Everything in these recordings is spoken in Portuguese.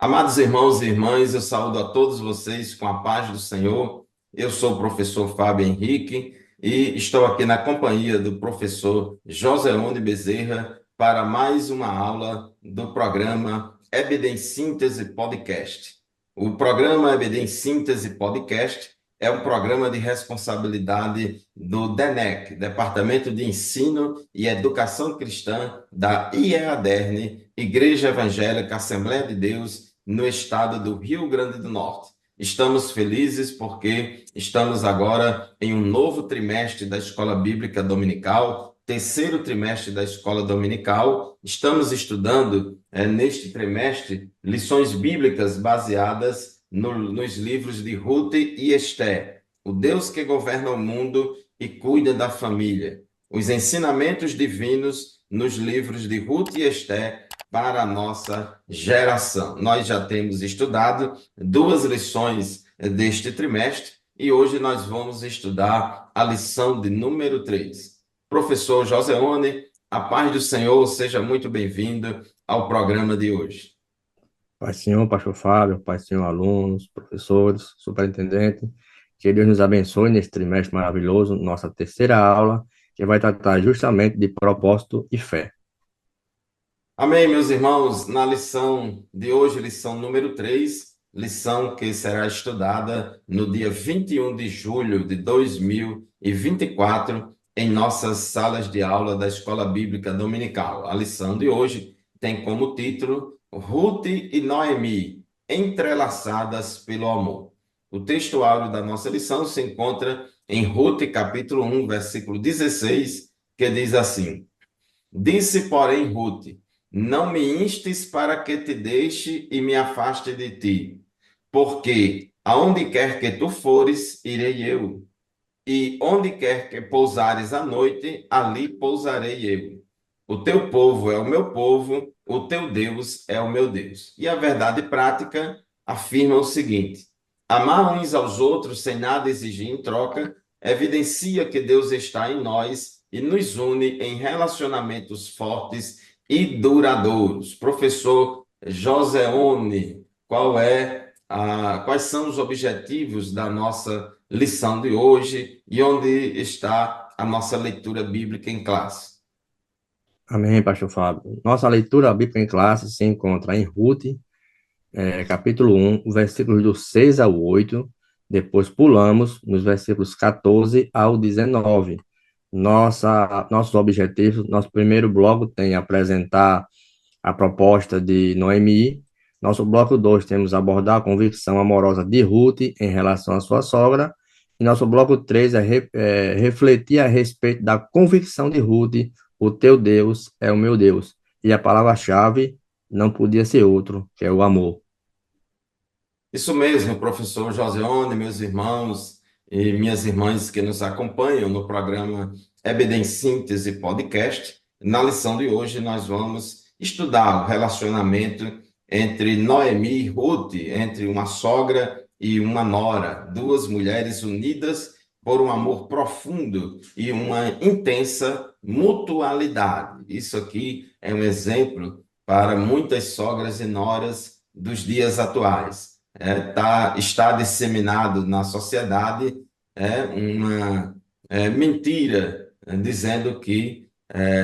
Amados irmãos e irmãs, eu saúdo a todos vocês com a paz do Senhor. Eu sou o professor Fábio Henrique e estou aqui na companhia do professor Joseone Bezerra para mais uma aula do programa EBD em Síntese Podcast. O programa EBD em Síntese Podcast é um programa de responsabilidade do DENEC, Departamento de Ensino e Educação Cristã da IEADERN, Igreja Evangélica Assembleia de Deus, no estado do Rio Grande do Norte. Estamos felizes porque estamos agora em um novo trimestre da Escola Bíblica Dominical, terceiro trimestre da Escola Dominical. Estamos estudando, neste trimestre, lições bíblicas baseadas nos livros de Ruth e Esté, o Deus que governa o mundo e cuida da família. Os ensinamentos divinos nos livros de Ruth e Esté para a nossa geração. Nós já temos estudado duas lições deste trimestre e hoje nós vamos estudar a lição de número 3. Professor Joseone, a paz do Senhor, seja muito bem-vindo ao programa de hoje. Pai Senhor, Pastor Fábio, Pai Senhor, alunos, professores, superintendente, que Deus nos abençoe nesse trimestre maravilhoso, nossa terceira aula, que vai tratar justamente de propósito e fé. Amém, meus irmãos. Na lição de hoje, lição número 3, lição que será estudada no dia 21 de julho de 2024, em nossas salas de aula da Escola Bíblica Dominical. A lição de hoje tem como título Ruth e Noemi, entrelaçadas pelo amor. O textuário da nossa lição se encontra em Ruth, capítulo 1, versículo 16, que diz assim: Disse, porém, Ruth: Não me instes para que te deixe e me afaste de ti, porque aonde quer que tu fores, irei eu, e onde quer que pousares à noite, ali pousarei eu. O teu povo é o meu povo, o teu Deus é o meu Deus. E a verdade prática afirma o seguinte: amar uns aos outros sem nada exigir em troca evidencia que Deus está em nós e nos une em relacionamentos fortes e duradouros. Professor Joseone, quais são os objetivos da nossa lição de hoje e onde está a nossa leitura bíblica em classe? Amém, Pastor Fábio. Nossa leitura bíblica em classe se encontra em Ruth, capítulo 1, versículos do 6 ao 8, depois pulamos nos versículos 14 ao 19. Nossos objetivos, nosso primeiro bloco tem apresentar a proposta de Noemi. Nosso bloco 2 temos abordar a convicção amorosa de Ruth em relação à sua sogra. E nosso bloco 3 é refletir a respeito da convicção de Ruth, o teu Deus é o meu Deus. E a palavra-chave não podia ser outro, que é o amor. Isso mesmo, professor Joseone, meus irmãos e minhas irmãs que nos acompanham no programa EBD em Síntese Podcast. Na lição de hoje, nós vamos estudar o relacionamento entre Noemi e Ruth, entre uma sogra e uma nora, duas mulheres unidas por um amor profundo e uma intensa mutualidade. Isso aqui é um exemplo para muitas sogras e noras dos dias atuais. Está disseminado na sociedade uma mentira dizendo que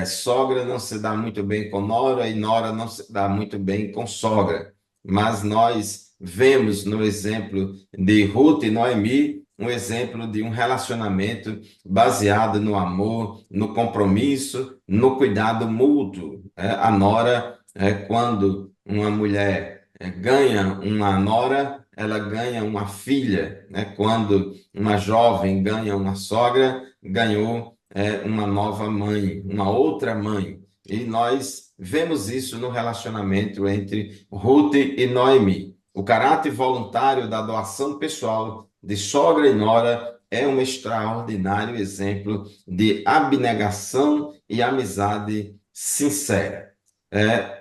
sogra não se dá muito bem com nora e nora não se dá muito bem com sogra. Mas nós vemos no exemplo de Ruth e Noemi um exemplo de um relacionamento baseado no amor, no compromisso, no cuidado mútuo. A nora, quando uma mulher ganha uma nora, ela ganha uma filha, né? Quando uma jovem ganha uma sogra, ganhou uma nova mãe, uma outra mãe. E nós vemos isso no relacionamento entre Ruth e Noemi. O caráter voluntário da doação pessoal de sogra e nora é um extraordinário exemplo de abnegação e amizade sincera.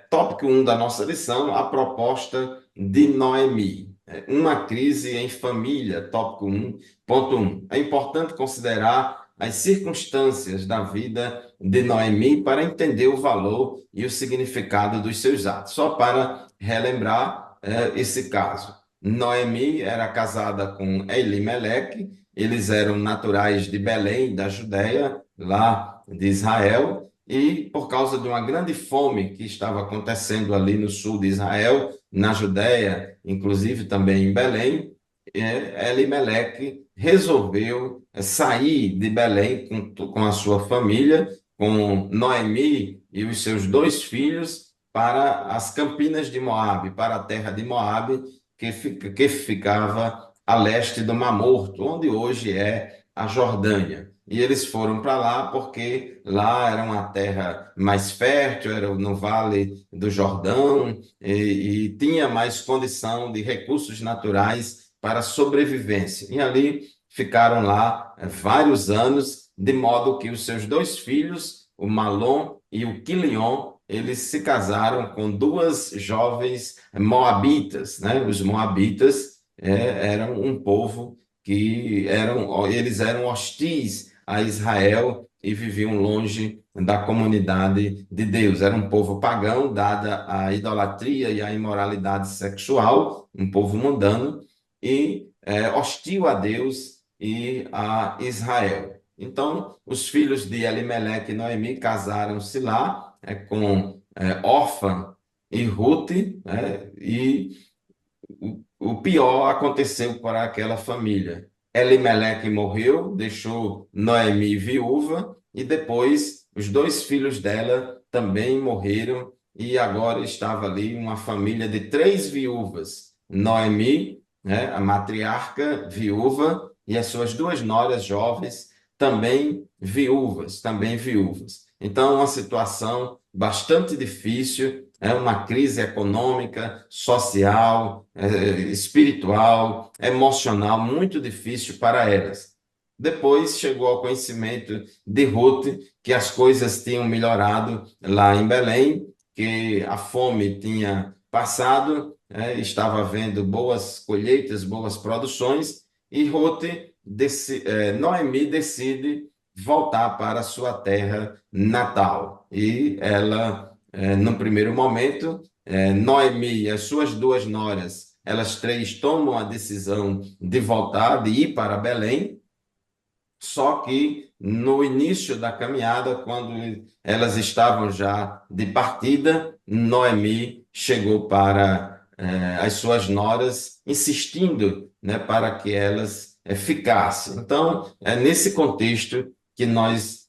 Tópico 1 da nossa lição, a proposta de Noemi. Uma crise em família, tópico 1.1. É importante considerar as circunstâncias da vida de Noemi para entender o valor e o significado dos seus atos. Só para relembrar, esse caso. Noemi era casada com Elimeleque, eles eram naturais de Belém, da Judéia, lá de Israel, e por causa de uma grande fome que estava acontecendo ali no sul de Israel, na Judéia, inclusive também em Belém, Elimeleque resolveu sair de Belém com a sua família, com Noemi e os seus dois filhos, para as campinas de Moabe, para a terra de Moabe, que ficava a leste do Mar Morto, onde hoje é a Jordânia. E eles foram para lá porque lá era uma terra mais fértil, era no Vale do Jordão, e tinha mais condição de recursos naturais para sobrevivência. E ali ficaram lá vários anos, de modo que os seus dois filhos, o Malom e o Quilion, eles se casaram com duas jovens moabitas, né? Os moabitas eram um povo eles eram hostis a Israel e viviam longe da comunidade de Deus. Era um povo pagão, dada a idolatria e a imoralidade sexual, um povo mundano, e hostil a Deus e a Israel. Então, os filhos de Elimeleque e Noemi casaram-se lá com Orfa e Ruth, né? E o pior aconteceu para aquela família. Elimeleque morreu, deixou Noemi viúva, e depois os dois filhos dela também morreram, e agora estava ali uma família de três viúvas. Noemi, né, a matriarca viúva, e as suas duas noras jovens também viúvas, também viúvas. Então, uma situação bastante difícil, é uma crise econômica, social, espiritual, emocional, muito difícil para elas. Depois chegou ao conhecimento de Ruth que as coisas tinham melhorado lá em Belém, que a fome tinha passado, estava havendo boas colheitas, boas produções, e Noemi decide voltar para a sua terra natal. E ela, no primeiro momento, Noemi e as suas duas noras, elas três tomam a decisão de voltar, de ir para Belém, só que no início da caminhada, quando elas estavam já de partida, Noemi chegou para as suas noras, insistindo, né, para que elas ficassem. Então, é nesse contexto que nós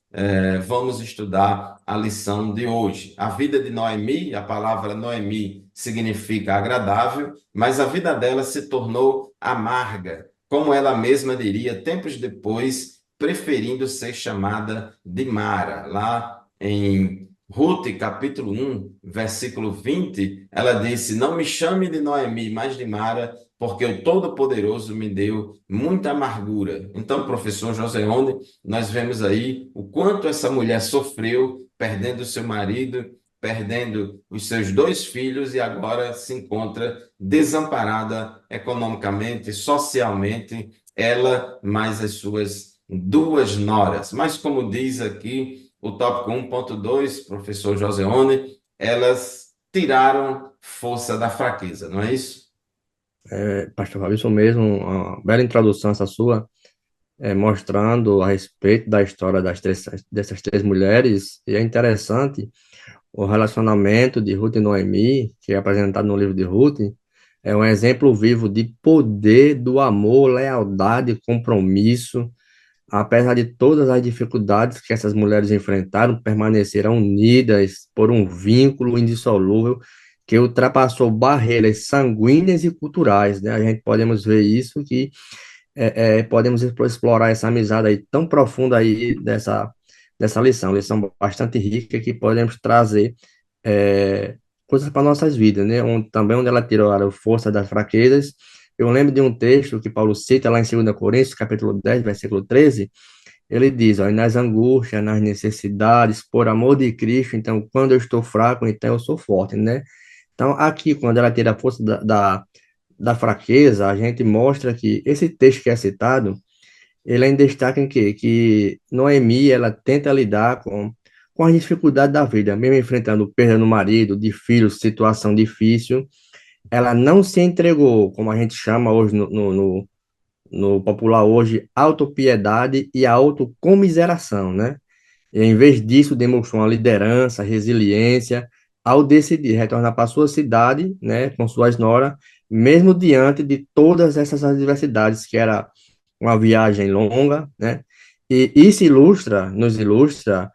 vamos estudar a lição de hoje. A vida de Noemi, a palavra Noemi significa agradável, mas a vida dela se tornou amarga, como ela mesma diria tempos depois, preferindo ser chamada de Mara. Lá em Ruth, capítulo 1, versículo 20, ela disse: Não me chame de Noemi, mas de Mara, porque o Todo-Poderoso me deu muita amargura. Então, professor Joseone, nós vemos aí o quanto essa mulher sofreu, perdendo seu marido, perdendo os seus dois filhos, e agora se encontra desamparada economicamente, socialmente, ela mais as suas duas noras. Mas, como diz aqui o tópico 1.2, professor Joseone, elas tiraram força da fraqueza, não é isso? Pastor Fábio, isso mesmo, uma bela introdução essa sua, mostrando a respeito da história dessas três mulheres, e é interessante o relacionamento de Ruth e Noemi, que é apresentado no livro de Ruth, é um exemplo vivo de poder do amor, lealdade, compromisso. Apesar de todas as dificuldades que essas mulheres enfrentaram, permaneceram unidas por um vínculo indissolúvel que ultrapassou barreiras sanguíneas e culturais, né? A gente podemos ver isso, que podemos explorar essa amizade aí tão profunda aí dessa lição bastante rica que podemos trazer coisas para nossas vidas, né? Também onde ela tirou a força das fraquezas. Eu lembro de um texto que Paulo cita lá em 2 Coríntios, capítulo 10, versículo 13, ele diz, ó, nas angústias, nas necessidades, por amor de Cristo, então, quando eu estou fraco, então eu sou forte, né? Então, aqui, quando ela tira a força da fraqueza, a gente mostra que esse texto que é citado, ele ainda destaca em quê? Que Noemi, ela tenta lidar com as dificuldades da vida, mesmo enfrentando perda no marido, de filhos, situação difícil, ela não se entregou, como a gente chama hoje no popular hoje, autopiedade e autocomiseração, né? E, em vez disso, demonstrou uma liderança, resiliência, ao decidir retornar para sua cidade, né, com suas noras, mesmo diante de todas essas adversidades, que era uma viagem longa, né? E isso nos ilustra,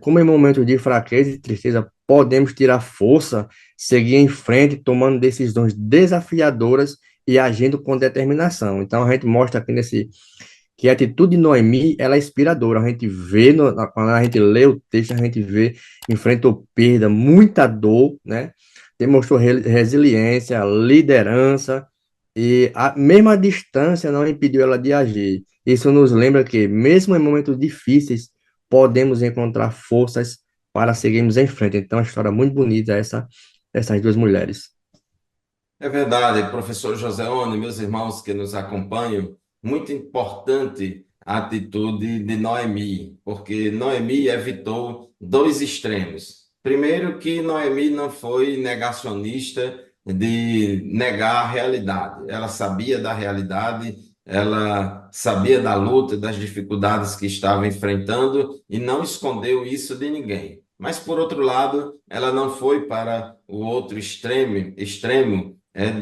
como em momentos de fraqueza e tristeza podemos tirar força, seguir em frente, tomando decisões desafiadoras e agindo com determinação. Então, a gente mostra aqui nesse que a atitude de Noemi, ela é inspiradora. A gente vê, quando a gente lê o texto, a gente vê, enfrentou perda, muita dor, né? Demonstrou resiliência, liderança, e a mesma distância não impediu ela de agir. Isso nos lembra que, mesmo em momentos difíceis, podemos encontrar forças para seguirmos em frente. Então, é uma história muito bonita essas duas mulheres. É verdade, professor Joseone, meus irmãos que nos acompanham, muito importante a atitude de Noemi, porque Noemi evitou dois extremos. Primeiro, que Noemi não foi negacionista de negar a realidade. Ela sabia da realidade, ela sabia da luta, das dificuldades que estava enfrentando e não escondeu isso de ninguém. Mas, por outro lado, ela não foi para o outro extremo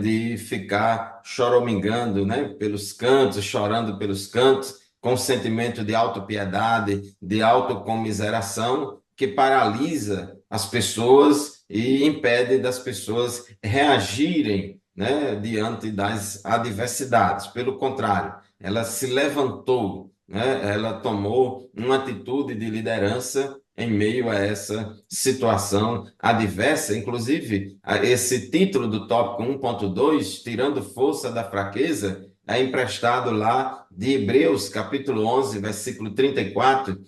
de ficar choramingando, né, pelos cantos, chorando pelos cantos, com sentimento de autopiedade, de autocomiseração, que paralisa as pessoas e impede das pessoas reagirem, né, diante das adversidades. Pelo contrário, ela se levantou, né, ela tomou uma atitude de liderança em meio a essa situação adversa. Inclusive, esse título do tópico 1.2, tirando força da fraqueza, é emprestado lá de Hebreus, capítulo 11, versículo 34,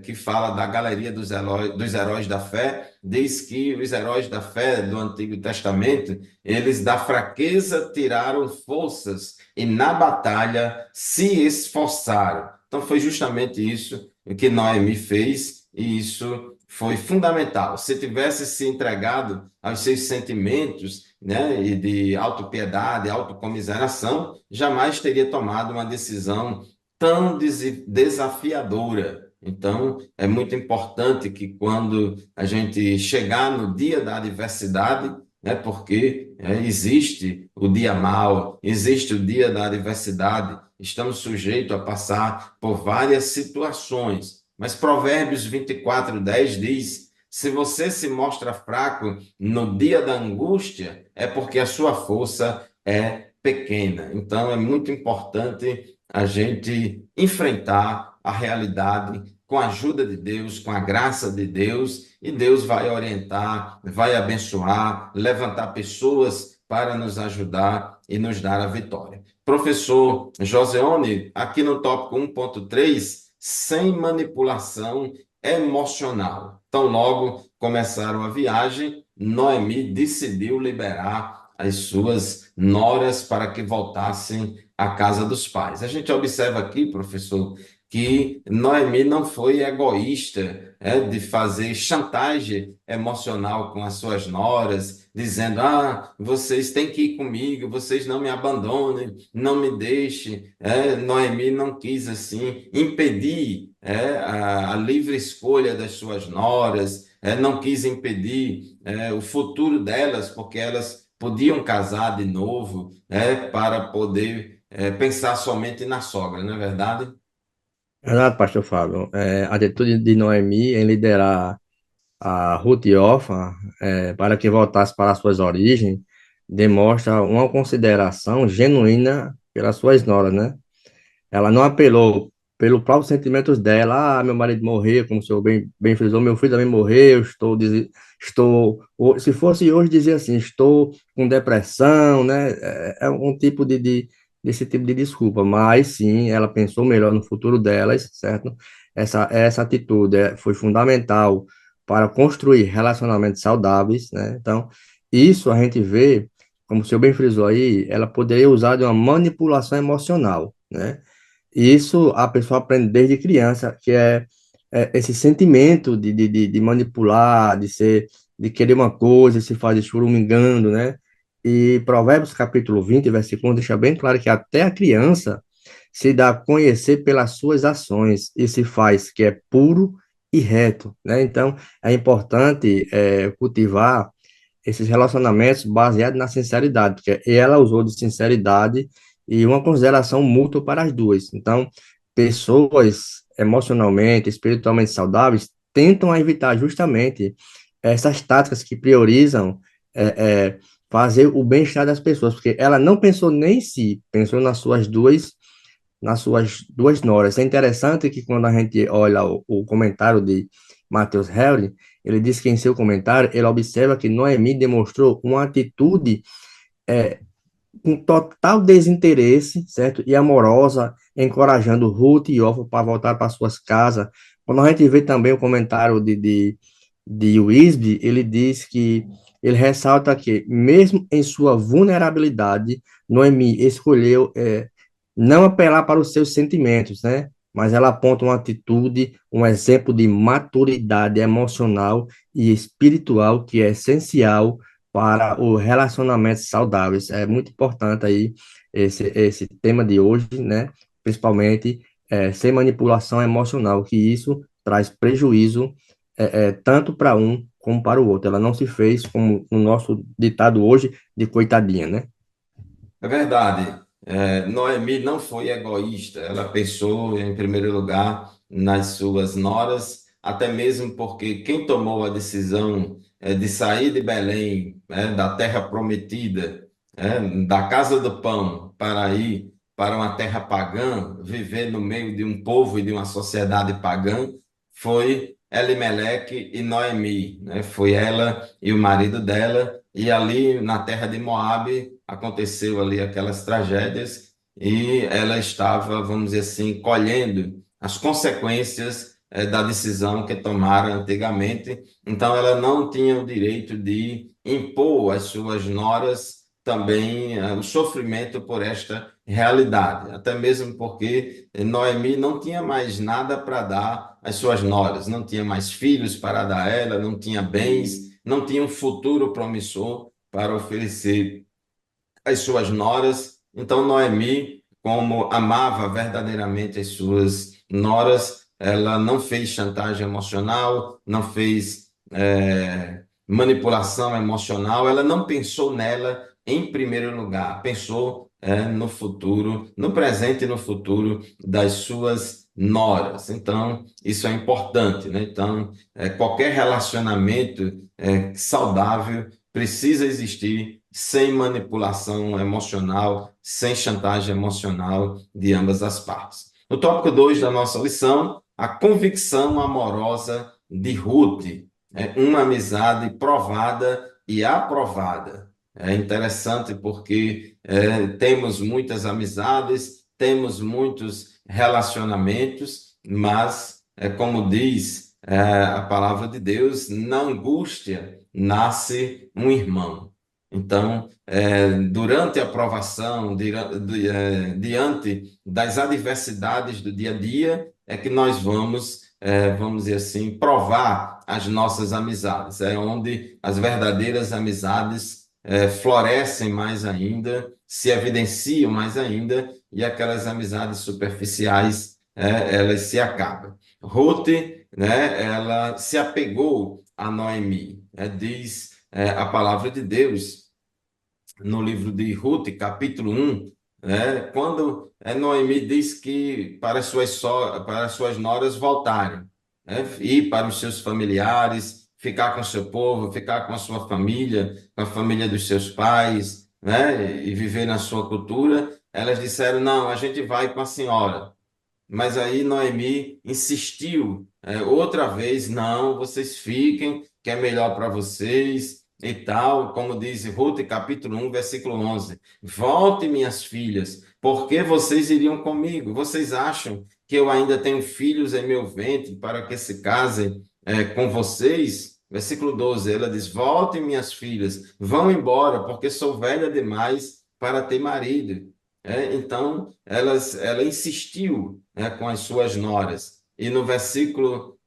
que fala da galeria dos heróis da fé. Diz que os heróis da fé do Antigo Testamento, eles da fraqueza tiraram forças e na batalha se esforçaram. Então foi justamente isso que Noemi fez, e isso foi fundamental. Se tivesse se entregado aos seus sentimentos, né, e de autopiedade, autocomiseração, jamais teria tomado uma decisão tão desafiadora. Então, é muito importante que quando a gente chegar no dia da adversidade, né, porque existe o dia mau, existe o dia da adversidade, estamos sujeitos a passar por várias situações. Mas Provérbios 24:10 diz: se você se mostra fraco no dia da angústia, é porque a sua força é pequena. Então, é muito importante a gente enfrentar a realidade com a ajuda de Deus, com a graça de Deus, e Deus vai orientar, vai abençoar, levantar pessoas para nos ajudar e nos dar a vitória. Professor Joseone, aqui no tópico 1.3, sem manipulação emocional. Então, logo começaram a viagem, Noemi decidiu liberar as suas noras para que voltassem à casa dos pais. A gente observa aqui, professor, que Noemi não foi egoísta, de fazer chantagem emocional com as suas noras, dizendo: ah, vocês têm que ir comigo, vocês não me abandonem, não me deixem. Noemi não quis, assim, impedir a livre escolha das suas noras, não quis impedir o futuro delas, porque elas podiam casar de novo, para poder pensar somente na sogra, não é verdade? Exato, pastor Fábio. A atitude de Noemi em liderar a Ruth e Orfa, para que voltasse para suas origens, demonstra uma consideração genuína pelas suas noras, né? Ela não apelou pelos próprios sentimentos dela. Ah, meu marido morreu, como o senhor bem frisou, meu filho também morreu, se fosse hoje dizer assim, estou com depressão, né? É um tipo desse tipo de desculpa, mas sim, ela pensou melhor no futuro delas, certo? Essa atitude foi fundamental para construir relacionamentos saudáveis, né? Então, isso a gente vê, como o senhor bem frisou aí, ela poderia usar de uma manipulação emocional, né? Isso a pessoa aprende desde criança, que é esse sentimento de manipular, de querer uma coisa, se fazer choramingando, né? E Provérbios capítulo 20, versículo 1, deixa bem claro que até a criança se dá a conhecer pelas suas ações e se faz que é puro e reto, né? Então, é importante cultivar esses relacionamentos baseados na sinceridade, porque ela usou de sinceridade e uma consideração mútua para as duas. Então, pessoas emocionalmente, espiritualmente saudáveis tentam evitar justamente essas táticas que priorizam é, é, fazer o bem-estar das pessoas, porque ela não pensou nem em si, pensou nas suas noras. É interessante que quando a gente olha o comentário de Matheus Henry, ele diz que em seu comentário ele observa que Noemi demonstrou uma atitude é, com total desinteresse, certo? E amorosa, encorajando Ruth e Orfa para voltar para suas casas. Quando a gente vê também o comentário de Wisby, ele diz que ele ressalta que, mesmo em sua vulnerabilidade, Noemi escolheu não apelar para os seus sentimentos, né? Mas ela aponta uma atitude, um exemplo de maturidade emocional e espiritual que é essencial para o relacionamentos saudáveis. É muito importante aí esse tema de hoje, né? Principalmente sem manipulação emocional, que isso traz prejuízo tanto para um como para o outro. Ela não se fez, como o nosso ditado hoje, de coitadinha, né? É verdade. Noemi não foi egoísta. Ela pensou, em primeiro lugar, nas suas noras, até mesmo porque quem tomou a decisão de sair de Belém, da terra prometida, da casa do pão, para ir para uma terra pagã, viver no meio de um povo e de uma sociedade pagã, foi Elimeleque e Noemi, né? Foi ela e o marido dela, e ali na terra de Moabe aconteceu ali aquelas tragédias e ela estava, vamos dizer assim, colhendo as consequências da decisão que tomara antigamente. Então, ela não tinha o direito de impor às suas noras também o sofrimento por esta realidade, até mesmo porque Noemi não tinha mais nada para dar às suas noras, não tinha mais filhos para dar a ela, não tinha bens, não tinha um futuro promissor para oferecer as suas noras. Então, Noemi, como amava verdadeiramente as suas noras, ela não fez chantagem emocional, não fez manipulação emocional, ela não pensou nela em primeiro lugar, pensou no futuro, no presente e no futuro das suas noras. Então, isso é importante, né? Então, qualquer relacionamento saudável precisa existir sem manipulação emocional, sem chantagem emocional de ambas as partes. No tópico 2 da nossa lição, a convicção amorosa de Ruth, uma amizade provada e aprovada. É interessante porque temos muitas amizades, temos muitos relacionamentos, mas, como diz a palavra de Deus, na angústia nasce um irmão. Então, durante a provação, diante das adversidades do dia a dia, é que nós vamos dizer assim, provar as nossas amizades. É onde as verdadeiras amizades florescem mais ainda, se evidenciam mais ainda, e aquelas amizades superficiais, elas se acabam. Ruth, né, ela se apegou a Noemi, diz a palavra de Deus no livro de Ruth, capítulo 1, quando Noemi diz que para as suas noras voltarem, ir para os seus familiares, ficar com o seu povo, ficar com a sua família, com a família dos seus pais, e viver na sua cultura, elas disseram, não, a gente vai com a senhora. Mas aí Noemi insistiu, outra vez, não, vocês fiquem, que é melhor para vocês e tal, como diz Ruth, capítulo 1, versículo 11. Volte, minhas filhas, porque vocês iriam comigo? Vocês acham que eu ainda tenho filhos em meu ventre para que se casem com vocês? Versículo 12, ela diz, volte, minhas filhas, vão embora, porque sou velha demais para ter marido. Então, ela insistiu, com as suas noras. E no versículo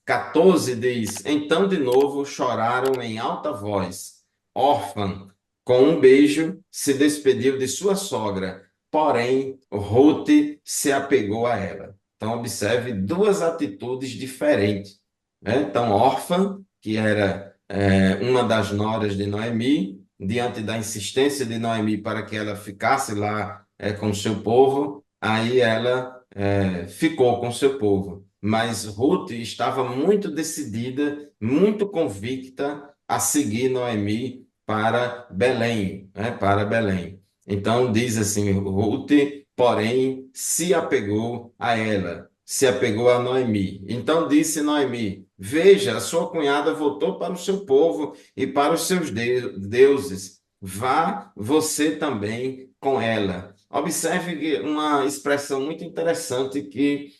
14 diz: Então de novo choraram em alta voz, órfã com um beijo, se despediu de sua sogra, porém, Ruth se apegou a ela. Então, observe duas atitudes diferentes, né? Então, Orfa, que era uma das noras de Noemi, diante da insistência de Noemi para que ela ficasse lá com o seu povo, aí ela ficou com o seu povo. Mas Ruth estava muito decidida, muito convicta a seguir Noemi para Belém, né? Para Belém. Então diz assim, Ruth, porém, se apegou a ela, se apegou a Noemi. Então disse Noemi, veja, a sua cunhada voltou para o seu povo e para os seus deuses. Vá você também com ela. Observe uma expressão muito interessante que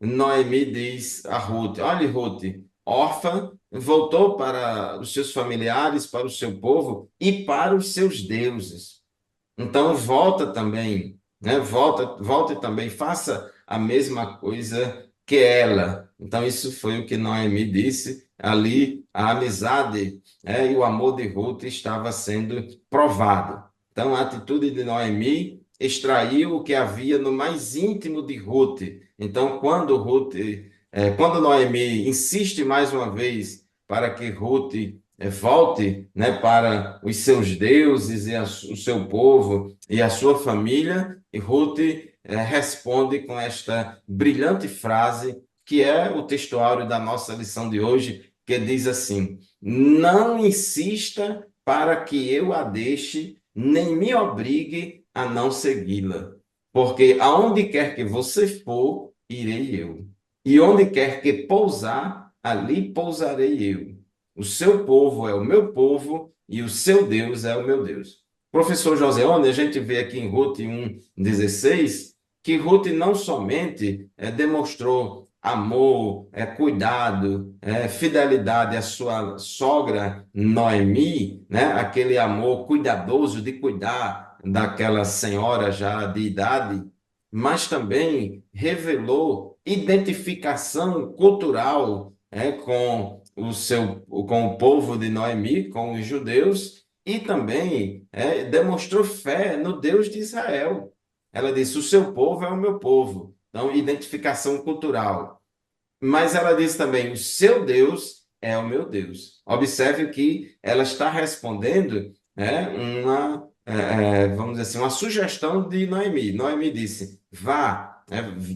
Noemi diz a Ruth, olha, Ruth, órfã, voltou para os seus familiares, para o seu povo e para os seus deuses. Então volta também, né? Volta também, faça a mesma coisa que ela. Então isso foi o que Noemi disse. Ali a amizade, e o amor de Ruth estava sendo provado. Então a atitude de Noemi extraiu o que havia no mais íntimo de Ruth. Então quando Noemi insiste mais uma vez para que Ruth volte, né, para os seus deuses e o seu povo e a sua família, e Ruth responde com esta brilhante frase, que é o textuário da nossa lição de hoje, que diz assim: não insista para que eu a deixe, nem me obrigue a não segui-la, porque aonde quer que você for, irei eu, e onde quer que pousar, ali pousarei eu. O seu povo é o meu povo e o seu Deus é o meu Deus. Professor Joseone, a gente vê aqui em Ruth 1,16 que Ruth não somente demonstrou amor, cuidado, fidelidade à sua sogra Noemi, né? Aquele amor cuidadoso de cuidar daquela senhora já de idade, mas também revelou identificação cultural com o povo de Noemi, com os judeus, e também demonstrou fé no Deus de Israel. Ela disse: o seu povo é o meu povo. Então, identificação cultural. Mas ela disse também: o seu Deus é o meu Deus. Observe que ela está respondendo vamos dizer assim, uma sugestão de Noemi. Noemi disse: vá,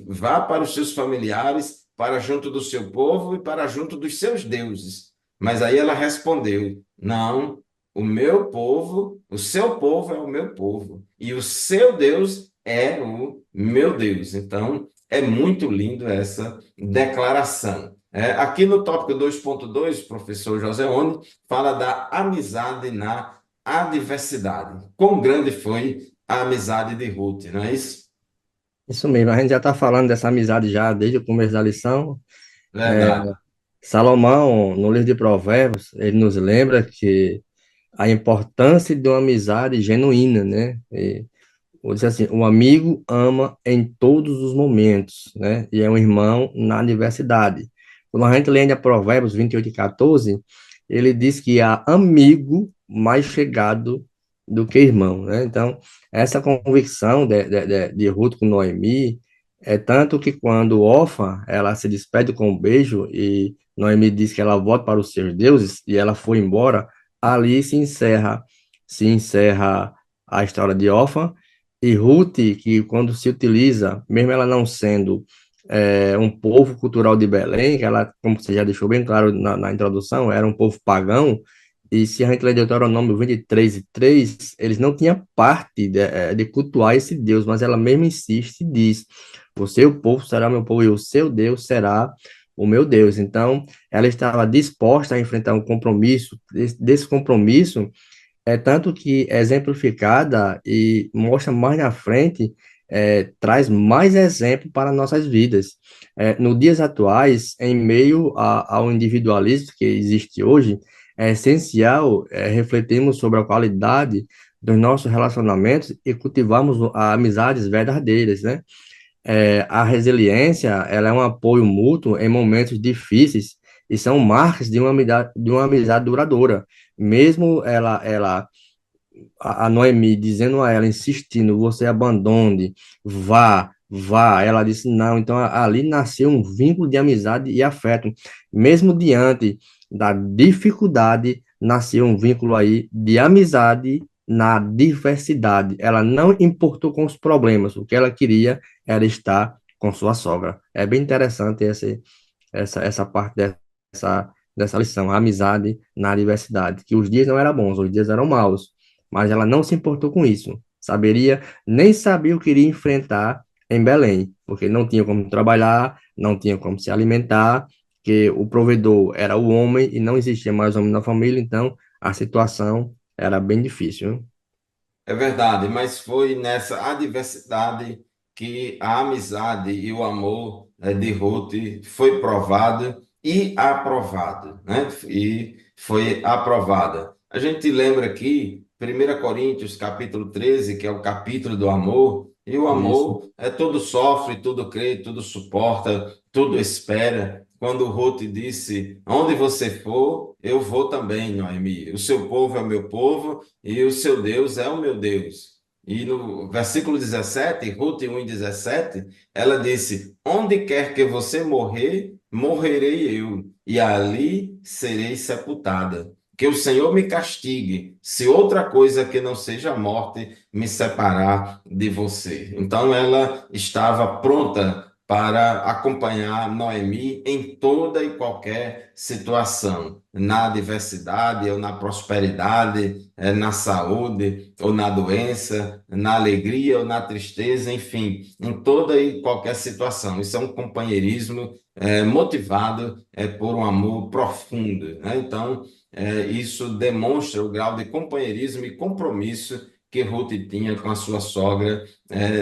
vá para os seus familiares, para junto do seu povo e para junto dos seus deuses. Mas aí ela respondeu: não, o meu povo, o seu povo é o meu povo, e o seu Deus é o meu Deus. Então, é muito lindo essa declaração. Aqui no tópico 2.2, professor Joseone fala da amizade na adversidade. Quão grande foi a amizade de Ruth, não é isso? Isso mesmo, a gente já está falando dessa amizade já desde o começo da lição. É, Verdade. Salomão, no livro de Provérbios, ele nos lembra que a importância de uma amizade genuína, né? Vou dizer assim, o amigo ama em todos os momentos, né? E é um irmão na adversidade. Quando a gente lê ainda Provérbios 28:14, ele diz que há amigo mais chegado do que irmão, né? Então, essa convicção de Ruth com Noemi é tanto que quando Orfa, ela se despede com um beijo e Noemi diz que ela volta para os seus deuses e ela foi embora, ali se encerra a história de Orfa e Ruth, que quando se utiliza, mesmo ela não sendo um povo cultural de Belém, que ela, como você já deixou bem claro na introdução, era um povo pagão, e se a gente ler Deuteronômio 23:3, eles não tinham parte de cultuar esse Deus, mas ela mesma insiste e diz: o seu povo será meu povo e o seu Deus será o meu Deus. Então, ela estava disposta a enfrentar um compromisso, desse compromisso é tanto que é exemplificada e mostra mais na frente, traz mais exemplo para nossas vidas. Nos dias atuais, em meio ao individualismo que existe hoje, é essencial refletirmos sobre a qualidade dos nossos relacionamentos e cultivarmos amizades verdadeiras, né? A resiliência, ela é um apoio mútuo em momentos difíceis e são marcas de uma amizade duradoura. mesmo a Noemi dizendo a ela, insistindo, você abandone, vá, vá. Ela disse não. Então ali nasceu um vínculo de amizade e afeto. Mesmo diante da dificuldade, nasceu um vínculo aí de amizade na diversidade. Ela não importou com os problemas. O que ela queria era estar com sua sogra. É bem interessante essa parte dessa lição, a amizade na diversidade, que os dias não eram bons, os dias eram maus, mas ela não se importou com isso. Nem sabia o que iria enfrentar em Belém, porque não tinha como trabalhar, não tinha como se alimentar, que o provedor era o homem e não existia mais homem na família, então a situação era bem difícil. É verdade, mas foi nessa adversidade que a amizade e o amor de Ruth foi provado e aprovado, né? E foi aprovada. A gente lembra aqui, 1 Coríntios, capítulo 13, que é o capítulo do amor, e o Isso. amor é tudo sofre, tudo crê, tudo suporta, tudo espera. Quando Ruth disse: Onde você for, eu vou também, Noemi. O seu povo é o meu povo e o seu Deus é o meu Deus. E no versículo 17, Ruth 1:17, ela disse: Onde quer que você morrer, morrerei eu, e ali serei sepultada. Que o Senhor me castigue, se outra coisa que não seja a morte me separar de você. Então ela estava pronta para acompanhar Noemi em toda e qualquer situação, na adversidade ou na prosperidade, na saúde ou na doença, na alegria ou na tristeza, enfim, em toda e qualquer situação. Isso é um companheirismo motivado por um amor profundo, né? Então, isso demonstra o grau de companheirismo e compromisso que Ruth tinha com a sua sogra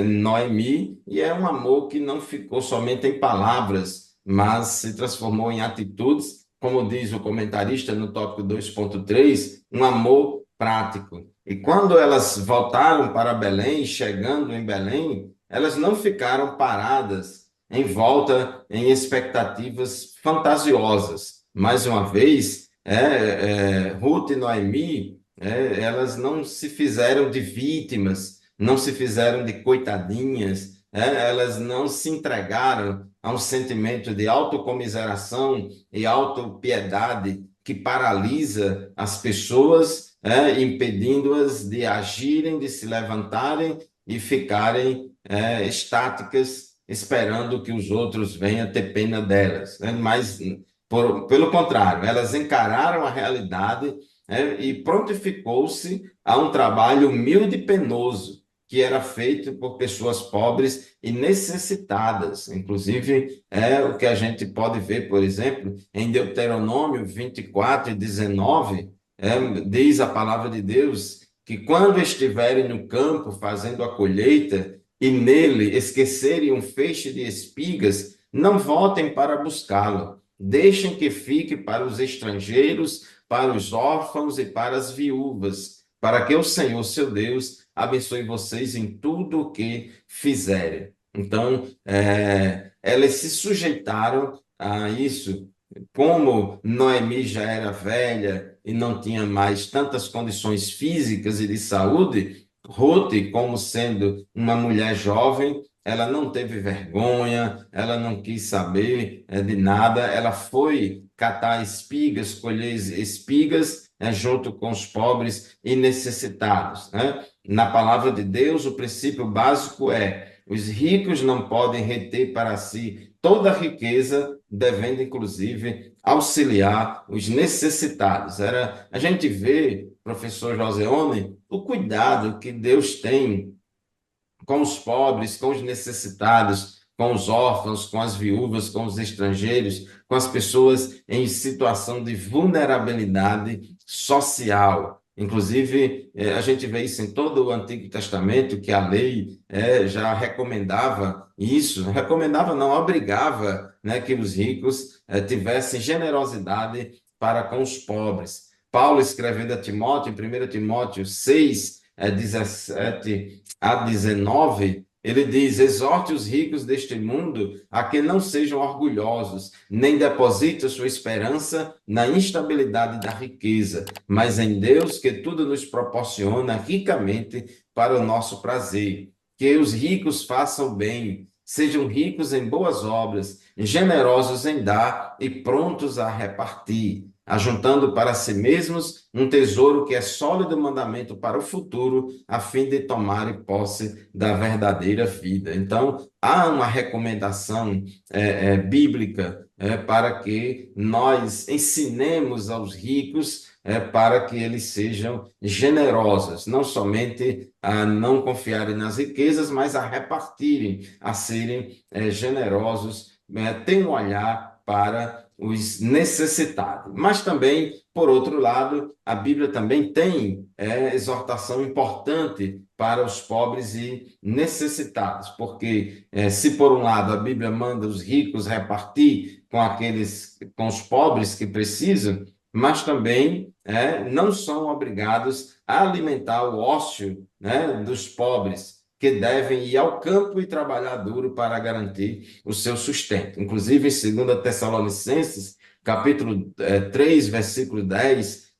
Noemi, e é um amor que não ficou somente em palavras, mas se transformou em atitudes, como diz o comentarista no tópico 2.3, um amor prático. E quando elas voltaram para Belém, chegando em Belém, elas não ficaram paradas em volta em expectativas fantasiosas. Mais uma vez, Ruth e Noemi, elas não se fizeram de vítimas, não se fizeram de coitadinhas, elas não se entregaram a um sentimento de autocomiseração e autopiedade que paralisa as pessoas, impedindo-as de agirem, de se levantarem e ficarem estáticas, esperando que os outros venham ter pena delas, né? Mas, pelo contrário, elas encararam a realidade, e prontificou-se a um trabalho humilde e penoso, que era feito por pessoas pobres e necessitadas. Inclusive, é o que a gente pode ver, por exemplo, em Deuteronômio 24:19, diz a palavra de Deus que quando estiverem no campo fazendo a colheita e nele esquecerem um feixe de espigas, não voltem para buscá-lo. Deixem que fique para os estrangeiros, para os órfãos e para as viúvas, para que o Senhor, seu Deus, abençoe vocês em tudo o que fizerem. Então, elas se sujeitaram a isso. Como Noemi já era velha e não tinha mais tantas condições físicas e de saúde, Ruth, como sendo uma mulher jovem, ela não teve vergonha, ela não quis saber de nada, ela foi catar espigas, colher espigas, junto com os pobres e necessitados, né? Na palavra de Deus, o princípio básico é: os ricos não podem reter para si toda a riqueza, devendo inclusive auxiliar os necessitados. A gente vê, professor Joseone, o cuidado que Deus tem com os pobres, com os necessitados, com os órfãos, com as viúvas, com os estrangeiros, com as pessoas em situação de vulnerabilidade social. Inclusive, a gente vê isso em todo o Antigo Testamento, que a lei já recomendava isso, recomendava não, obrigava, né, que os ricos tivessem generosidade para com os pobres. Paulo escrevendo a Timóteo, em 1 Timóteo 6, 17 a 19, Ele diz: exorte os ricos deste mundo a que não sejam orgulhosos, nem depositem sua esperança na instabilidade da riqueza, mas em Deus, que tudo nos proporciona ricamente para o nosso prazer. Que os ricos façam bem, sejam ricos em boas obras, generosos em dar e prontos a repartir, ajuntando para si mesmos um tesouro que é sólido mandamento para o futuro, a fim de tomarem posse da verdadeira vida. Então, há uma recomendação bíblica para que nós ensinemos aos ricos para que eles sejam generosos, não somente a não confiarem nas riquezas, mas a repartirem, a serem generosos, ter um olhar para os necessitados. Mas também, por outro lado, a Bíblia também tem exortação importante para os pobres e necessitados, porque se por um lado a Bíblia manda os ricos repartir com os pobres que precisam, mas também não são obrigados a alimentar o ócio, né, dos pobres, que devem ir ao campo e trabalhar duro para garantir o seu sustento. Inclusive, em 2 Tessalonicenses, capítulo 3, versículo 10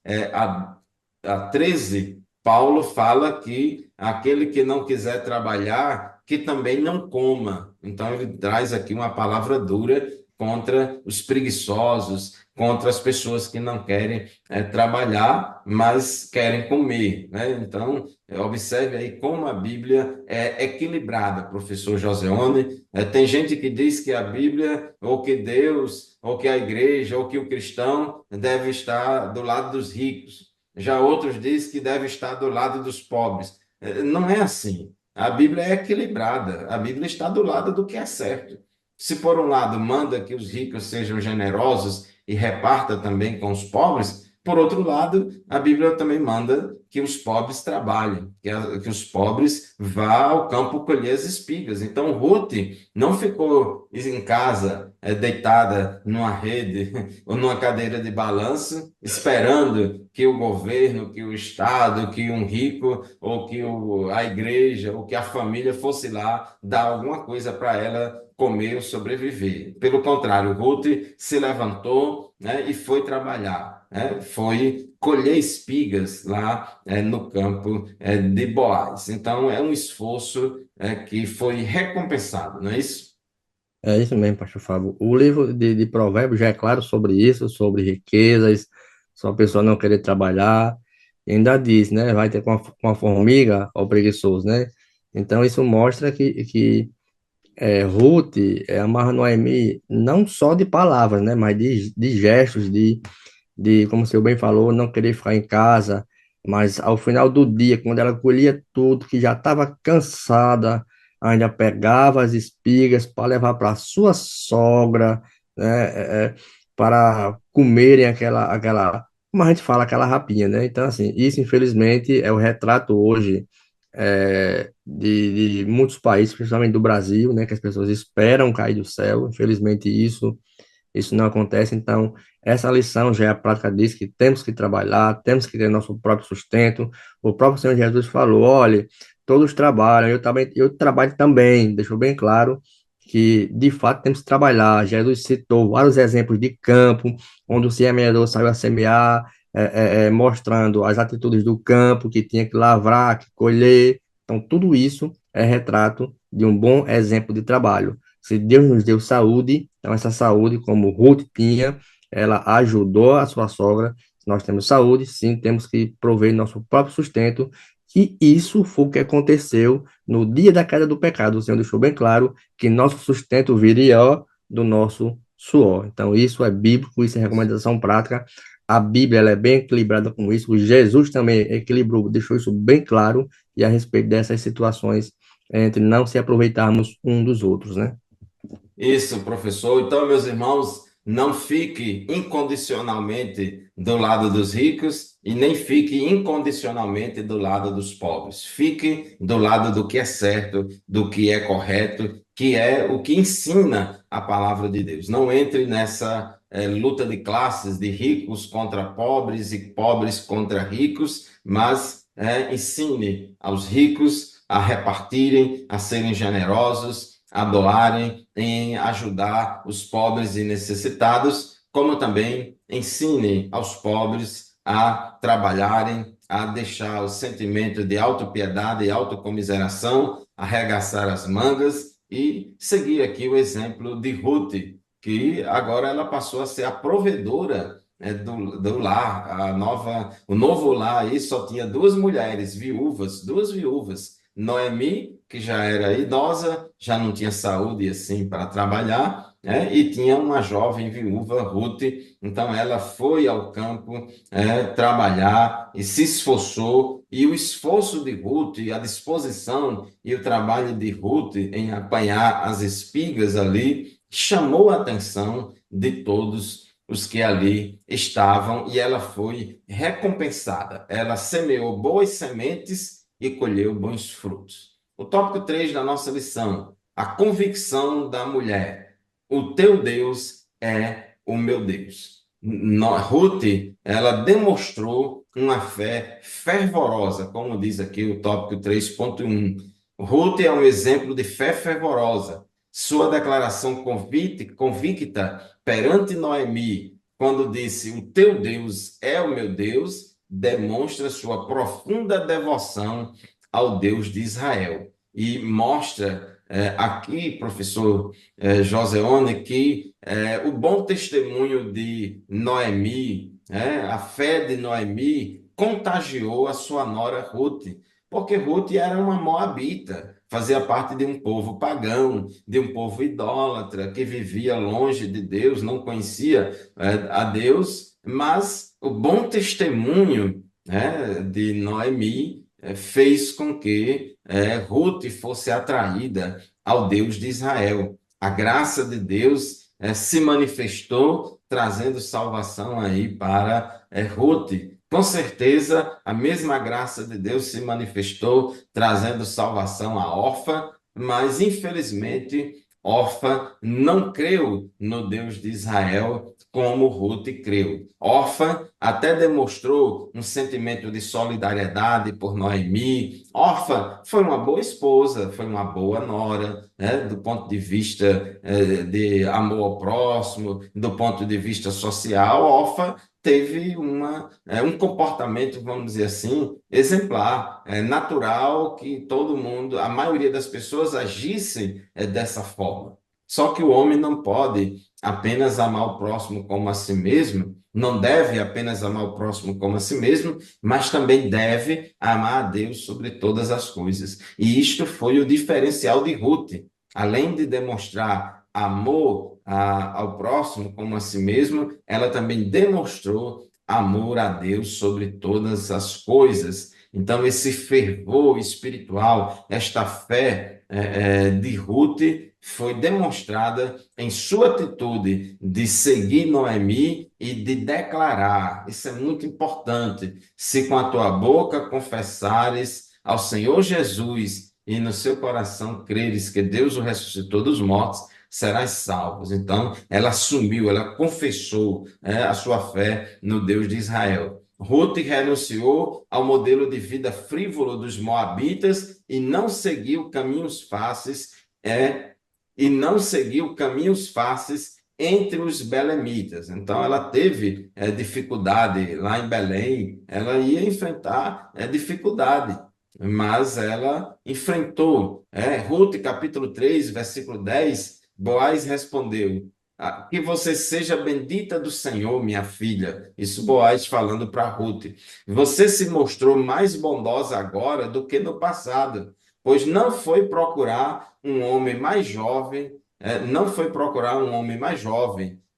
a 13, Paulo fala que aquele que não quiser trabalhar, que também não coma. Então, ele traz aqui uma palavra dura contra os preguiçosos, contra as pessoas que não querem trabalhar, mas querem comer, né? Então, observe aí como a Bíblia é equilibrada, professor Joseone. Tem gente que diz que a Bíblia, ou que Deus, ou que a igreja, ou que o cristão deve estar do lado dos ricos. Já outros dizem que deve estar do lado dos pobres. Não é assim. A Bíblia é equilibrada. A Bíblia está do lado do que é certo. Se por um lado manda que os ricos sejam generosos e reparta também com os pobres, por outro lado, a Bíblia também manda que os pobres trabalhem, que os pobres vá ao campo colher as espigas. Então, Ruth não ficou em casa, deitada numa rede ou numa cadeira de balanço, esperando que o governo, que o Estado, que um rico, ou que a igreja, ou que a família fosse lá dar alguma coisa para ela comer ou sobreviver. Pelo contrário, Ruth se levantou, né, e foi trabalhar, né, foi colher espigas lá no campo de Boaz. Então, é um esforço que foi recompensado, não é isso? É isso mesmo, pastor Fábio. O livro de Provérbios já é claro sobre isso, sobre riquezas, só a pessoa não querer trabalhar. E ainda diz, né? Vai ter com a formiga ao preguiçoso, né? Então, isso mostra que Ruth amarra Noemi não só de palavras, né? Mas de gestos, como o senhor bem falou, não querer ficar em casa. Mas ao final do dia, quando ela colhia tudo, que já estava cansada, ainda pegava as espigas para levar para sua sogra, né, para comerem como a gente fala, aquela rapinha, né? Então, assim, isso infelizmente é o retrato hoje de muitos países, principalmente do Brasil, né? Que as pessoas esperam cair do céu. Infelizmente, isso não acontece. Então, essa lição já é a prática diz que temos que trabalhar, temos que ter nosso próprio sustento. O próprio Senhor Jesus falou: olha, todos trabalham, eu trabalho também. Deixou bem claro que, de fato, temos que trabalhar. Jesus citou vários exemplos de campo, onde o semeador saiu a semear, mostrando as atitudes do campo, que tinha que lavrar, que colher. Então, tudo isso é retrato de um bom exemplo de trabalho. Se Deus nos deu saúde, então essa saúde, como Ruth tinha, ela ajudou a sua sogra. Se nós temos saúde, sim, temos que prover nosso próprio sustento. E isso foi o que aconteceu no dia da queda do pecado. O Senhor deixou bem claro que nosso sustento viria do nosso suor. Então, isso é bíblico, isso é recomendação prática. A Bíblia ela é bem equilibrada com isso. Jesus também equilibrou, deixou isso bem claro e a respeito dessas situações entre não se aproveitarmos um dos outros, né? Isso, professor. Então, meus irmãos, não fique incondicionalmente do lado dos ricos e nem fique incondicionalmente do lado dos pobres. Fique do lado do que é certo, do que é correto, que é o que ensina a palavra de Deus. Não entre nessa luta de classes, de ricos contra pobres e pobres contra ricos, mas ensine aos ricos a repartirem, a serem generosos, a doarem, em ajudar os pobres e necessitados, como também ensinem aos pobres a trabalharem, a deixar o sentimento de autopiedade e autocomiseração, arregaçar as mangas e seguir aqui o exemplo de Ruth, que agora ela passou a ser a provedora do lar, o novo lar aí só tinha duas mulheres viúvas, duas viúvas, Noemi, que já era idosa, já não tinha saúde assim para trabalhar, né? E tinha uma jovem viúva, Ruth, então ela foi ao campo trabalhar e se esforçou, e o esforço de Ruth, e a disposição e o trabalho de Ruth em apanhar as espigas ali, chamou a atenção de todos os que ali estavam, e ela foi recompensada. Ela semeou boas sementes e colheu bons frutos. O tópico 3 da nossa lição, a convicção da mulher. O teu Deus é o meu Deus. Ruth, ela demonstrou uma fé fervorosa, como diz aqui o tópico 3.1. Ruth é um exemplo de fé fervorosa. Sua declaração convicta perante Noemi, quando disse: o teu Deus é o meu Deus, demonstra sua profunda devoção ao Deus de Israel. E mostra aqui, professor Joseone, que o bom testemunho de Noemi, a fé de Noemi, contagiou a sua nora Ruth, porque Ruth era uma moabita, fazia parte de um povo pagão, de um povo idólatra, que vivia longe de Deus, não conhecia a Deus, mas o bom testemunho de Noemi fez com que Ruth fosse atraída ao Deus de Israel. A graça de Deus se manifestou, trazendo salvação aí para Ruth. Com certeza, a mesma graça de Deus se manifestou, trazendo salvação a Orfa, mas infelizmente Orfa não creu no Deus de Israel como Ruth creu. Orfa até demonstrou um sentimento de solidariedade por Noemi. Orfa foi uma boa esposa, foi uma boa nora, do ponto de vista de amor ao próximo, do ponto de vista social. Orfa teve um comportamento, vamos dizer assim, exemplar, natural, que todo mundo, a maioria das pessoas agissem dessa forma. Só que o homem não pode apenas amar o próximo como a si mesmo, não deve apenas amar o próximo como a si mesmo, mas também deve amar a Deus sobre todas as coisas. E isto foi o diferencial de Ruth. Além de demonstrar amor ao próximo como a si mesmo, ela também demonstrou amor a Deus sobre todas as coisas. Então, esse fervor espiritual, esta fé de Ruth foi demonstrada em sua atitude de seguir Noemi e de declarar. Isso é muito importante. Se com a tua boca confessares ao Senhor Jesus e no seu coração creres que Deus o ressuscitou dos mortos, serás salvos. Então, ela assumiu, ela confessou a sua fé no Deus de Israel. Ruth renunciou ao modelo de vida frívolo dos moabitas e não seguiu caminhos fáceis, entre os belemitas. Então, ela teve dificuldade lá em Belém, ela ia enfrentar dificuldade, mas ela enfrentou. Ruth, capítulo 3, versículo 10, Boaz respondeu: que você seja bendita do Senhor, minha filha. Isso Boaz falando para Ruth. Você se mostrou mais bondosa agora do que no passado, pois não foi procurar um homem mais jovem,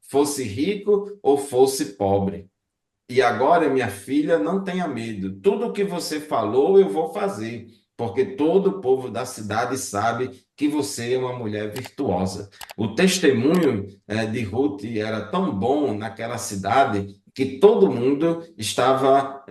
fosse rico ou fosse pobre. E agora, minha filha, não tenha medo. Tudo o que você falou, eu vou fazer, porque todo o povo da cidade sabe que você é uma mulher virtuosa. O testemunho de Ruth era tão bom naquela cidade que todo mundo estava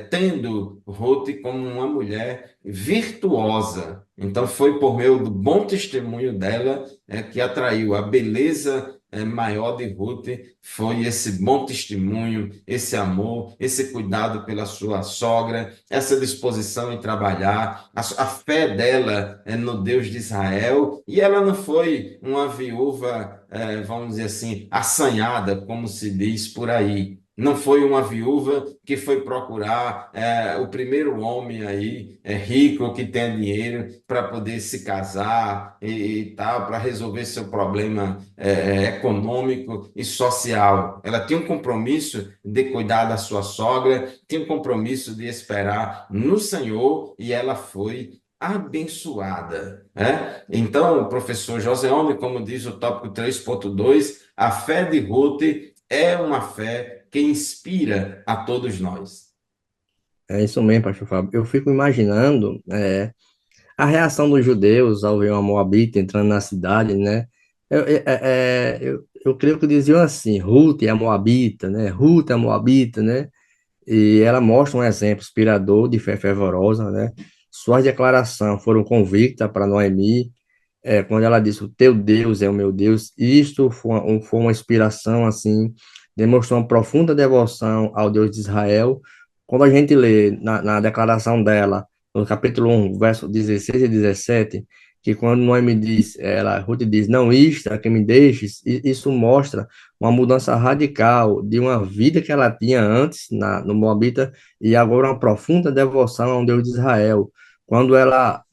tendo Ruth como uma mulher virtuosa. Então, foi por meio do bom testemunho dela que atraiu a beleza maior de Ruth foi esse bom testemunho, esse amor, esse cuidado pela sua sogra, essa disposição em trabalhar, a fé dela no Deus de Israel, e ela não foi uma viúva, vamos dizer assim, assanhada, como se diz por aí. Não foi uma viúva que foi procurar o primeiro homem aí, rico, que tem dinheiro, para poder se casar e tal, para resolver seu problema econômico e social. Ela tinha um compromisso de cuidar da sua sogra, tinha um compromisso de esperar no Senhor, e ela foi abençoada, né? Então, o professor Joseone, como diz o tópico 3.2, a fé de Ruth é uma fé que inspira a todos nós. É isso mesmo, pastor Fábio. Eu fico imaginando a reação dos judeus ao ver uma moabita entrando na cidade, né? Eu creio que diziam assim, Ruth é a moabita, né? Ruth é a moabita, né? E ela mostra um exemplo inspirador de fé fervorosa, né? Suas declarações foram convictas para Noemi, quando ela disse, o teu Deus é o meu Deus. Isto foi uma inspiração, assim, demonstrou uma profunda devoção ao Deus de Israel. Quando a gente lê na declaração dela, no capítulo 1, verso 16 e 17, que quando Noemi diz, Ruth diz, não isto, é que me deixes, isso mostra uma mudança radical de uma vida que ela tinha antes no Moabita e agora uma profunda devoção ao Deus de Israel. Quando ela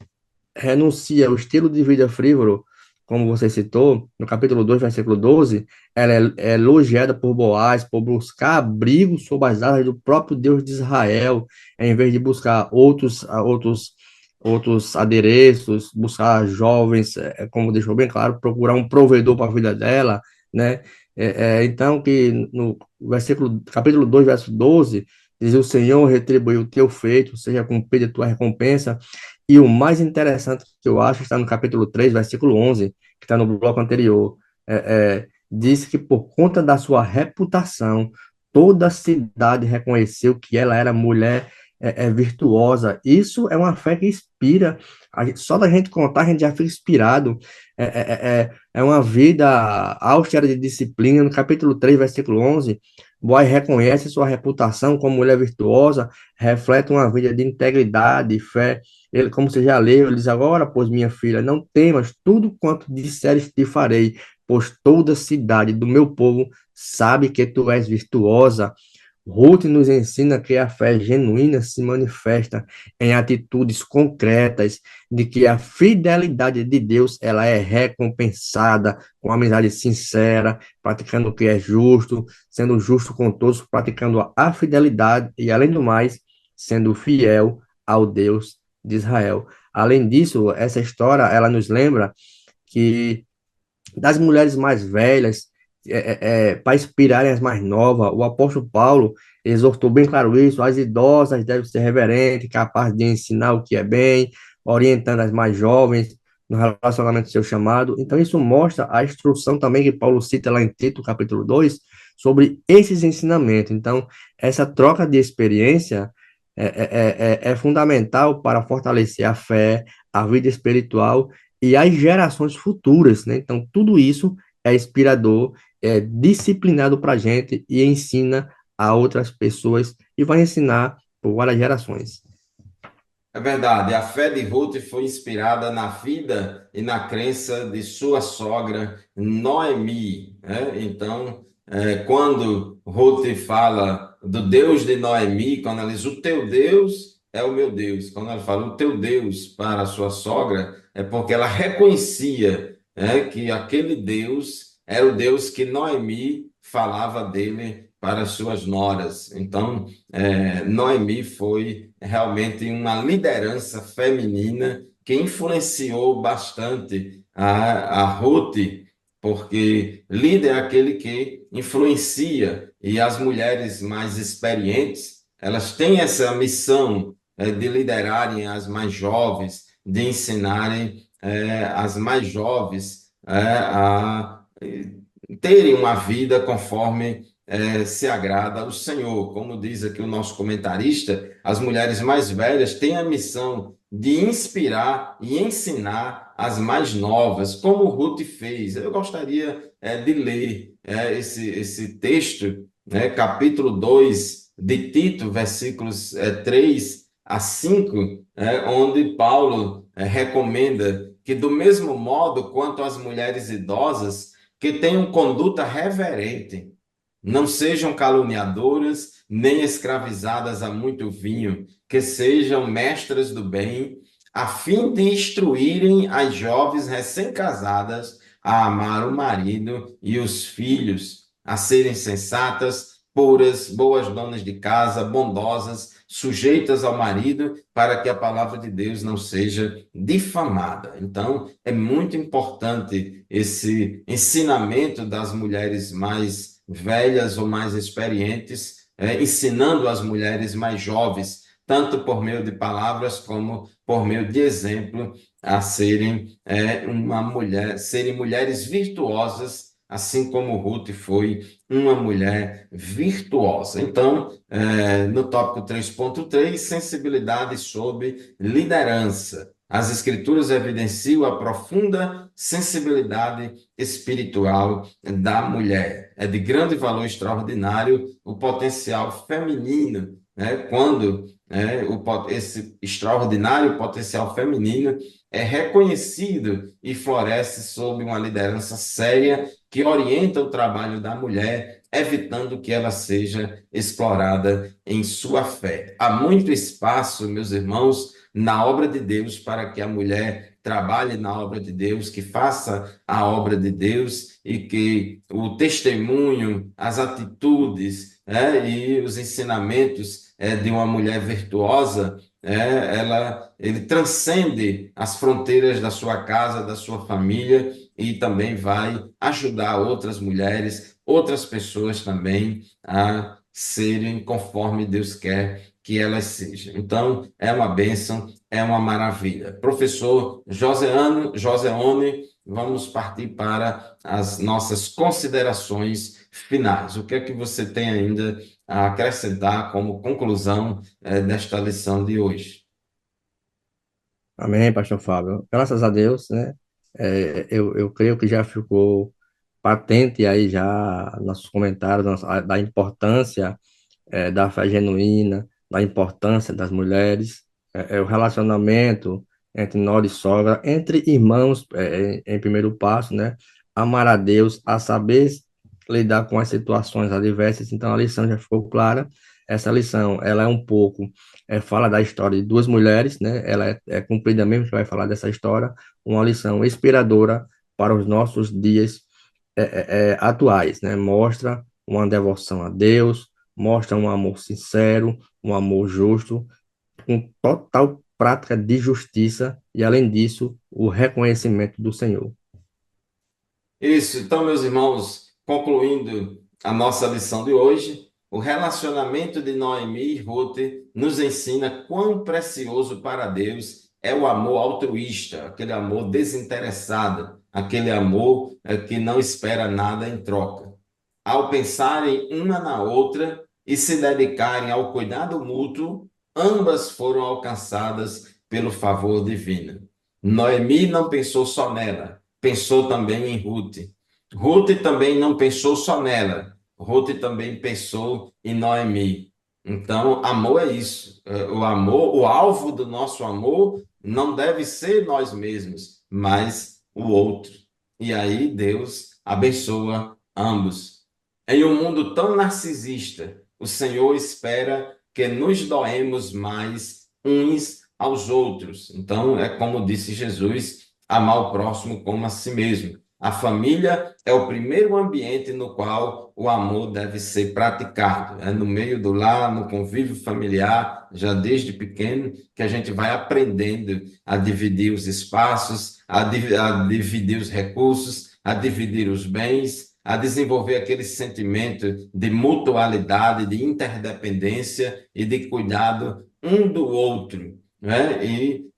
renuncia ao estilo de vida frívolo, como você citou, no capítulo 2 versículo 12, ela é elogiada por Boaz por buscar abrigo sob as asas do próprio Deus de Israel, em vez de buscar outros adereços, buscar jovens, como deixou bem claro, procurar um provedor para a vida dela, né? Então, que no capítulo 2 verso 12, diz: o Senhor retribuiu o teu feito, seja cumprida a tua recompensa. E o mais interessante que eu acho está no capítulo 3 versículo 11, que está no bloco anterior. Diz que por conta da sua reputação, toda a cidade reconheceu que ela era mulher virtuosa. Isso é uma fé que inspira. Só da gente contar, a gente já fica inspirado. É uma vida austera de disciplina. No capítulo 3 versículo 11, Boaz reconhece sua reputação como mulher virtuosa, reflete uma vida de integridade e fé. Ele, como você já leu, ele diz: agora, pois, minha filha, não temas, tudo quanto disseres te farei, pois toda a cidade do meu povo sabe que tu és virtuosa. Ruth nos ensina que a fé genuína se manifesta em atitudes concretas, de que a fidelidade de Deus ela é recompensada com amizade sincera, praticando o que é justo, sendo justo com todos, praticando a fidelidade e, além do mais, sendo fiel ao Deus de Israel. Além disso, essa história ela nos lembra que das mulheres mais velhas, para inspirarem as mais novas, o apóstolo Paulo exortou bem claro isso: as idosas devem ser reverentes, capazes de ensinar o que é bem, orientando as mais jovens no relacionamento do seu chamado. Então, isso mostra a instrução também que Paulo cita lá em Tito, capítulo 2, sobre esses ensinamentos. Então, essa troca de experiência é fundamental para fortalecer a fé, a vida espiritual e as gerações futuras, né? Então, tudo isso é inspirador, é disciplinado para a gente e ensina a outras pessoas e vai ensinar por várias gerações. É verdade, a fé de Ruth foi inspirada na vida e na crença de sua sogra Noemi, né? Então, quando Ruth fala do Deus de Noemi, quando ela diz o teu Deus é o meu Deus, quando ela fala o teu Deus para a sua sogra, é porque ela reconhecia, que aquele Deus era o Deus que Noemi falava dele para as suas noras. Então, Noemi foi realmente uma liderança feminina que influenciou bastante a Ruth, porque líder é aquele que influencia, e as mulheres mais experientes, elas têm essa missão de liderarem as mais jovens, de ensinarem as mais jovens a terem uma vida conforme se agrada ao Senhor. Como diz aqui o nosso comentarista, as mulheres mais velhas têm a missão de inspirar e ensinar as mais novas, como Ruth fez. Eu gostaria de ler esse texto, né, capítulo 2 de Tito, versículos 3 a 5, onde Paulo recomenda que, do mesmo modo quanto as mulheres idosas, que tenham conduta reverente, não sejam caluniadoras, nem escravizadas a muito vinho, que sejam mestras do bem, a fim de instruírem as jovens recém-casadas a amar o marido e os filhos, a serem sensatas, puras, boas donas de casa, bondosas, sujeitas ao marido, para que a palavra de Deus não seja difamada. Então, é muito importante esse ensinamento das mulheres mais velhas ou mais experientes, ensinando as mulheres mais jovens, tanto por meio de palavras como por meio de exemplo, a serem mulheres virtuosas, assim como Ruth foi uma mulher virtuosa. Então, no tópico 3.3, sensibilidade sob liderança. As Escrituras evidenciam a profunda sensibilidade espiritual da mulher. É de grande valor extraordinário o potencial feminino, né? Quando esse extraordinário potencial feminino é reconhecido e floresce sob uma liderança séria que orienta o trabalho da mulher, evitando que ela seja explorada em sua fé. Há muito espaço, meus irmãos, na obra de Deus para que a mulher trabalhe na obra de Deus, que faça a obra de Deus e que o testemunho, as atitudes, e os ensinamentos de uma mulher virtuosa, ele transcende as fronteiras da sua casa, da sua família e também vai ajudar outras mulheres, outras pessoas também a serem conforme Deus quer que elas sejam. Então, é uma bênção, é uma maravilha. Professor Joseone, vamos partir para as nossas considerações finais. O que é que você tem ainda a acrescentar como conclusão desta lição de hoje? Amém, Pastor Fábio. Graças a Deus, né? Eu creio que já ficou patente aí já nossos comentários da importância da fé genuína, da importância das mulheres, o relacionamento entre nora e sogra, entre irmãos, em primeiro passo, né? Amar a Deus, a saber lidar com as situações adversas. Então, a lição já ficou clara. Essa lição, ela é um pouco, fala da história de duas mulheres, né? Ela é cumprida mesmo, que vai falar dessa história, uma lição inspiradora para os nossos dias atuais, né? Mostra uma devoção a Deus, mostra um amor sincero, um amor justo, com total prática de justiça e, além disso, o reconhecimento do Senhor. Isso, então, meus irmãos, concluindo a nossa lição de hoje, o relacionamento de Noemi e Ruth nos ensina quão precioso para Deus é o amor altruísta, aquele amor desinteressado, aquele amor que não espera nada em troca. Ao pensarem uma na outra e se dedicarem ao cuidado mútuo, ambas foram alcançadas pelo favor divino. Noemi não pensou só nela, pensou também em Ruth. Ruth também não pensou só nela, Ruth também pensou em Noemi. Então, amor é isso. O amor, o alvo do nosso amor não deve ser nós mesmos, mas o outro. E aí Deus abençoa ambos. Em um mundo tão narcisista, o Senhor espera que nos doemos mais uns aos outros. Então, é como disse Jesus, amar o próximo como a si mesmo. A família é o primeiro ambiente no qual o amor deve ser praticado. É no meio do lar, no convívio familiar, já desde pequeno, que a gente vai aprendendo a dividir os espaços, a dividir os recursos, a dividir os bens, a desenvolver aquele sentimento de mutualidade, de interdependência e de cuidado um do outro, né? E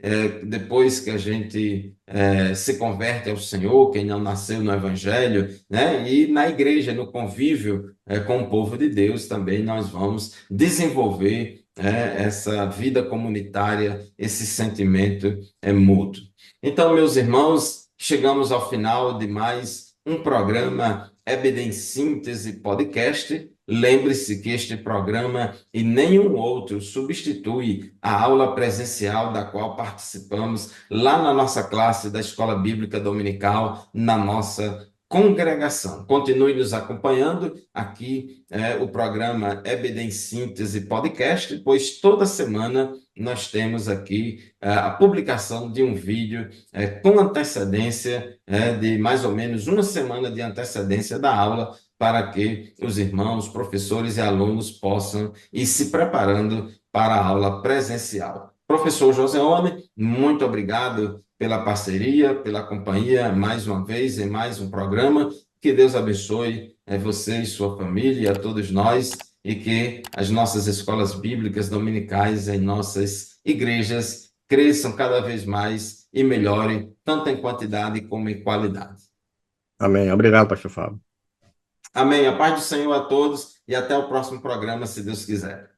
depois que a gente se converte ao Senhor, quem não nasceu no Evangelho, né? E na igreja, no convívio com o povo de Deus, também nós vamos desenvolver essa vida comunitária, esse sentimento é mútuo. Então, meus irmãos, chegamos ao final de mais um programa EBD em Síntese Podcast. Lembre-se que este programa e nenhum outro substitui a aula presencial da qual participamos lá na nossa classe da Escola Bíblica Dominical, na nossa congregação. Continue nos acompanhando aqui, o programa EBD em Síntese Podcast, pois toda semana nós temos aqui a publicação de um vídeo com antecedência, de mais ou menos uma semana de antecedência da aula, para que os irmãos, professores e alunos possam ir se preparando para a aula presencial. Professor Joseone, muito obrigado pela parceria, pela companhia, mais uma vez, em mais um programa. Que Deus abençoe você e sua família, a todos nós, e que as nossas escolas bíblicas dominicais em nossas igrejas cresçam cada vez mais e melhorem, tanto em quantidade como em qualidade. Amém. Obrigado, pastor Fábio. Amém. A paz do Senhor a todos e até o próximo programa, se Deus quiser.